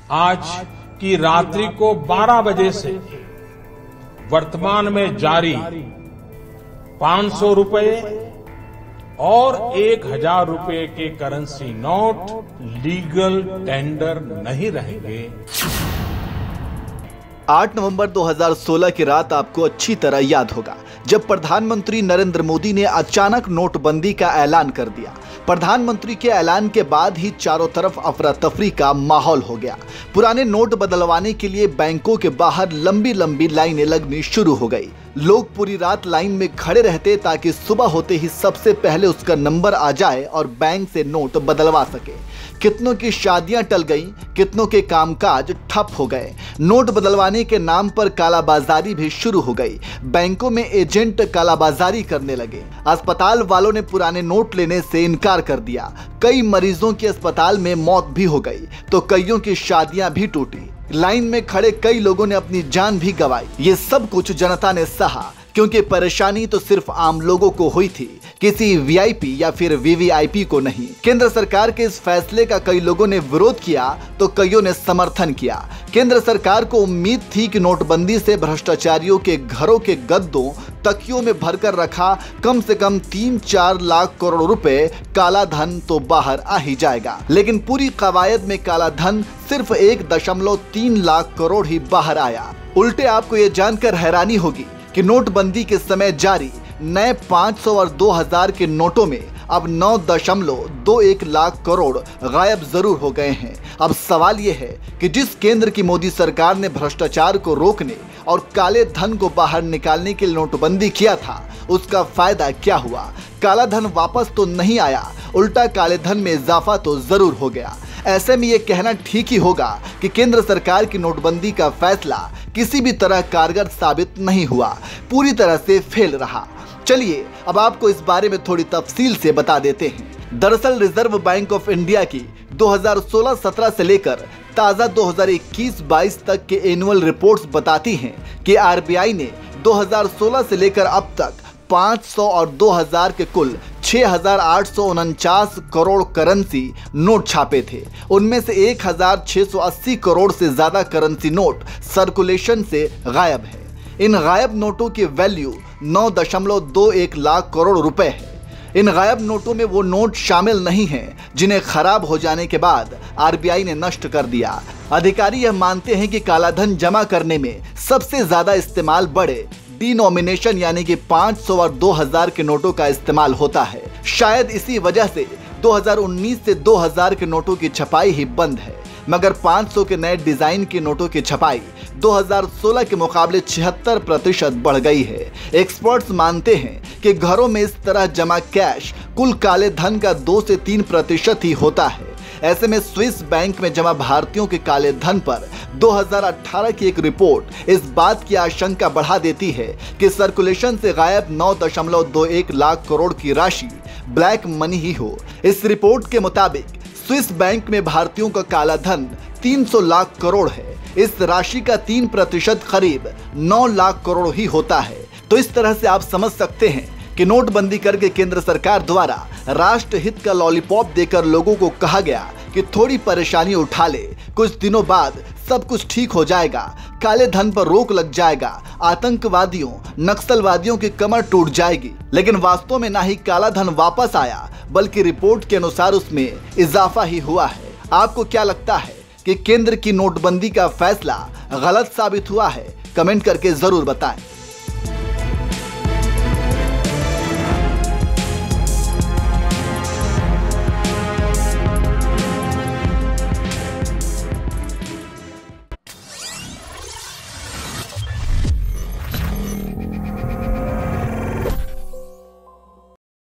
आज की रात्रि को 12 बजे से वर्तमान में जारी 500 रुपए और 1000 रुपए के करेंसी नोट लीगल टेंडर नहीं रहेंगे। 8 नवंबर 2016 की रात आपको अच्छी तरह याद होगा, जब प्रधानमंत्री नरेंद्र मोदी ने अचानक नोटबंदी का ऐलान कर दिया। प्रधानमंत्री के ऐलान के बाद ही चारों तरफ अफरा तफरी का माहौल हो गया। पुराने नोट बदलवाने के लिए बैंकों के बाहर लंबी लंबी लाइनें लगनी शुरू हो गई। लोग पूरी रात लाइन में खड़े रहते ताकि सुबह होते ही सबसे पहले उसका नंबर आ जाए और बैंक से नोट बदलवा सके। कितनों की शादियां टल गईं, कितनों के कामकाज ठप हो गए। नोट बदलवाने के नाम पर कालाबाजारी भी शुरू हो गई। बैंकों में एजेंट कालाबाजारी करने लगे। अस्पताल वालों ने पुराने नोट लेने से इनकार कर दिया। कई मरीजों की अस्पताल में मौत भी हो गई तो कईयों की शादियां भी टूटी। लाइन में खड़े कई लोगों ने अपनी जान भी गंवाई। ये सब कुछ जनता ने सहा, क्योंकि परेशानी तो सिर्फ आम लोगों को हुई थी, किसी वीआईपी या फिर वीवीआईपी को नहीं। केंद्र सरकार के इस फैसले का कई लोगों ने विरोध किया तो कईयों ने समर्थन किया। केंद्र सरकार को उम्मीद थी कि नोटबंदी से भ्रष्टाचारियों के घरों के गद्दों तकियों में भरकर रखा कम से कम 3-4 लाख करोड़ रुपए काला धन तो बाहर आ ही जाएगा। लेकिन पूरी कवायद में काला धन सिर्फ 1.3 लाख करोड़ ही बाहर आया। उल्टे आपको ये जानकर हैरानी होगी कि नोटबंदी के समय जारी नए 500 और 2000 के नोटों में अब 9.21 लाख करोड़ गायब जरूर हो गए हैं। अब सवाल यह है कि जिस केंद्र की मोदी सरकार ने भ्रष्टाचार को रोकने और काले धन को बाहर निकालने के लिए नोटबंदी किया था, उसका फायदा क्या हुआ? काला धन वापस तो नहीं आया, उल्टा काले धन में इजाफा तो जरूर हो गया। ऐसे में यह कहना ठीक ही होगा कि केंद्र सरकार की नोटबंदी का फैसला किसी भी तरह कारगर साबित नहीं हुआ, पूरी तरह से फेल रहा। चलिए अब आपको इस बारे में थोड़ी तफसील से बता देते हैं। दरअसल रिजर्व बैंक ऑफ इंडिया की 2016-17 से लेकर ताज़ा 2021-22 तक के एनुअल रिपोर्ट्स बताती हैं कि आरबीआई ने 2016 से लेकर अब तक 500 और 2000 के कुल 6,849 करोड़ करेंसी नोट छापे थे। उनमें से 1,680 करोड़ से ज्यादा करेंसी नोट सर्कुलेशन से गायब है। इन गायब नोटों की वैल्यू 9.21 लाख करोड़ रुपए है। इन गायब नोटों में वो नोट शामिल नहीं हैं जिन्हें खराब हो जाने के बाद आरबीआई ने नष्ट कर दिया। अधिकारी यह मानते हैं कि कालाधन जमा करने में सबसे ज्यादा इस्तेमाल बड़े डिनोमिनेशन यानी कि 500 और 2000 के नोटों का इस्तेमाल होता है। शायद इसी वजह से 2019 से 2000 के नोटों की छपाई ही बंद है, मगर 500 के नए डिजाइन के नोटों की छपाई 2016 के मुकाबले 76% बढ़ गई है। एक्सपर्ट्स मानते हैं कि घरों में इस तरह जमा कैश कुल काले धन का 2 से 3% ही होता है। ऐसे में स्विस बैंक में जमा भारतीयों के काले धन पर 2018 की एक रिपोर्ट इस बात की आशंका बढ़ा देती है कि सर्कुलेशन से गायब 9.21 लाख करोड़ की राशि ब्लैक मनी ही हो। इस रिपोर्ट के मुताबिक स्विस बैंक में भारतीयों का काला धन 300 लाख करोड़ है। इस राशि का 3% करीब 9 लाख करोड़ ही होता है। तो इस तरह से आप समझ सकते हैं कि नोटबंदी करके केंद्र सरकार द्वारा राष्ट्र हित का लॉलीपॉप देकर लोगों को कहा गया कि थोड़ी परेशानी उठा ले, कुछ दिनों बाद सब कुछ ठीक हो जाएगा, काले धन पर रोक लग जाएगा, आतंकवादियों नक्सलवादियों की कमर टूट जाएगी। लेकिन वास्तव में ना ही काला धन वापस आया, बल्कि रिपोर्ट के अनुसार उसमें इजाफा ही हुआ है। आपको क्या लगता है कि केंद्र की नोटबंदी का फैसला गलत साबित हुआ है? कमेंट करके जरूर बताएं।